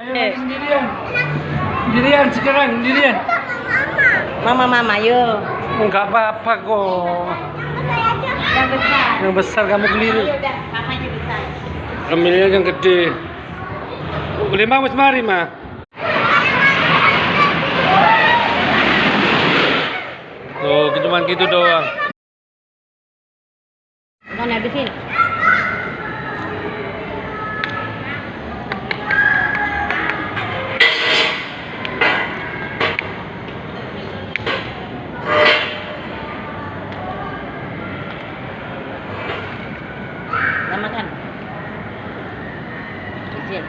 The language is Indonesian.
Ayo sendirian. Sendirian sekarang, sendirian. Mama, yuk. Enggak apa-apa kok. Yang besar. Yang besar kamu keliru. Ayo udah, kakaknya besar. Ambilnya yang gede. Boleh mah, wis mari mah. Tuh, cuma gitu doang. Kan habisin. Udah makan. Kecil.